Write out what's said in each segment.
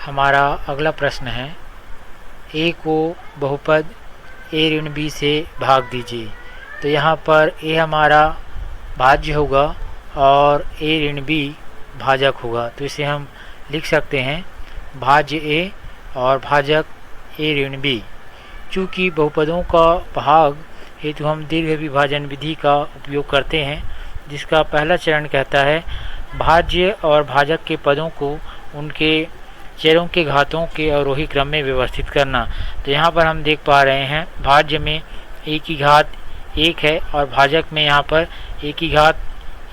हमारा अगला प्रश्न है, ए को बहुपद ए ऋण बी से भाग दीजिए। तो यहाँ पर ए हमारा भाज्य होगा और ए ऋण बी भाजक होगा। तो इसे हम लिख सकते हैं भाज्य ए और भाजक ए ऋण बी। चूँकि बहुपदों का भाग हेतु हम दीर्घ विभाजन विधि का उपयोग करते हैं, जिसका पहला चरण कहता है भाज्य और भाजक के पदों को उनके चरों के घातों के अवरोही क्रम में व्यवस्थित करना। तो यहाँ पर हम देख पा रहे हैं भाज्य में ए की घात 1 है और भाजक में यहाँ पर ए की घात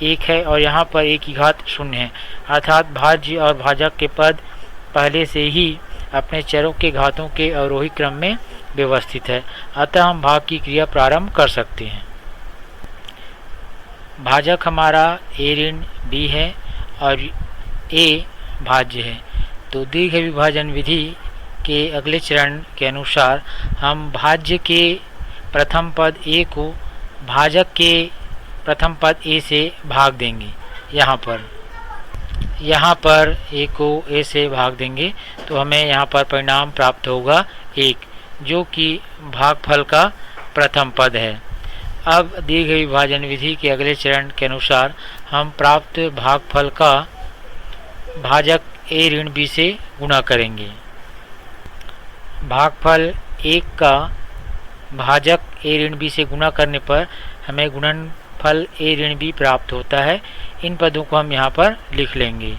1 है और यहाँ पर ए की घात 0 है। अर्थात भाज्य और भाजक के पद पहले से ही अपने चरों के घातों के अवरोही क्रम में व्यवस्थित है। अतः हम भाग की क्रिया प्रारंभ कर सकते हैं। भाजक हमारा ए ऋण बी है और ए भाज्य है। तो दीर्घ विभाजन विधि के अगले चरण के अनुसार हम भाज्य के प्रथम पद ए को भाजक के प्रथम पद ए से भाग देंगे। यहाँ पर ए को ए से भाग देंगे तो हमें यहाँ पर परिणाम प्राप्त होगा 1, जो कि भागफल का प्रथम पद है। अब दीर्घ विभाजन विधि के अगले चरण के अनुसार हम प्राप्त भागफल का भाजक ए ऋण बी से गुणा करेंगे। भागफल 1 का भाजक ए ऋण बी से गुणा करने पर हमें गुणनफल ए ऋण बी प्राप्त होता है। इन पदों को हम यहाँ पर लिख लेंगे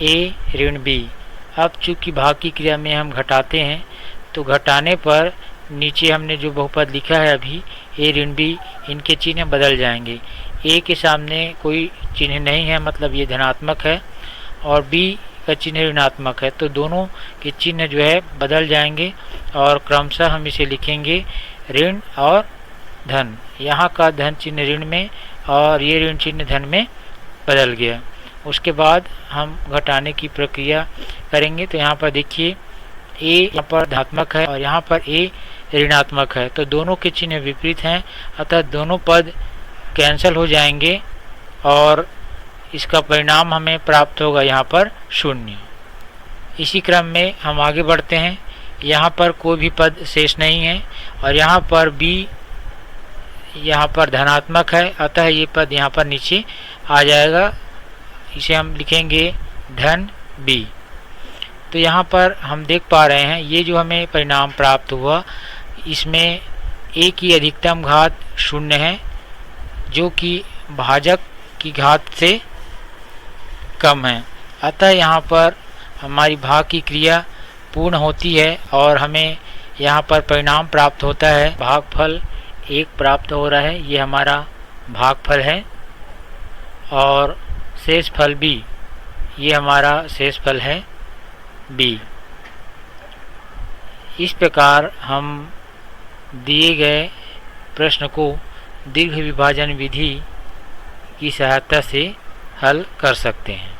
ए ऋण बी। अब चूँकि भाग की क्रिया में हम घटाते हैं, तो घटाने पर नीचे हमने जो बहुपद लिखा है अभी ए ऋण बी, इनके चिन्ह बदल जाएंगे। ए के सामने कोई चिन्ह नहीं है, मतलब ये धनात्मक है, और बी का चिन्ह ऋणात्मक है, तो दोनों के चिन्ह जो है बदल जाएंगे और क्रमशः हम इसे लिखेंगे ऋण और धन। यहाँ का धन चिन्ह ऋण में और ये ऋण चिन्ह धन में बदल गया। उसके बाद हम घटाने की प्रक्रिया करेंगे। तो यहाँ पर देखिए ए यहाँ पर धनात्मक है और यहाँ पर ए ऋणात्मक है, तो दोनों के चिन्ह विपरीत हैं, अतः दोनों पद कैंसिल हो जाएंगे और इसका परिणाम हमें प्राप्त होगा यहाँ पर 0। इसी क्रम में हम आगे बढ़ते हैं। यहाँ पर कोई भी पद शेष नहीं है और यहाँ पर b यहाँ पर धनात्मक है, अतः ये पद यहाँ पर नीचे आ जाएगा। इसे हम लिखेंगे धन b। तो यहाँ पर हम देख पा रहे हैं ये जो हमें परिणाम प्राप्त हुआ, इसमें a की अधिकतम घात 0 है, जो कि भाजक की घात से कम है। अतः यहाँ पर हमारी भाग की क्रिया पूर्ण होती है और हमें यहाँ पर परिणाम प्राप्त होता है। भागफल 1 प्राप्त हो रहा है, ये हमारा भागफल है, और शेष फल b, ये हमारा शेष फल है b। इस प्रकार हम दिए गए प्रश्न को दीर्घ विभाजन विधि की सहायता से हल कर सकते हैं।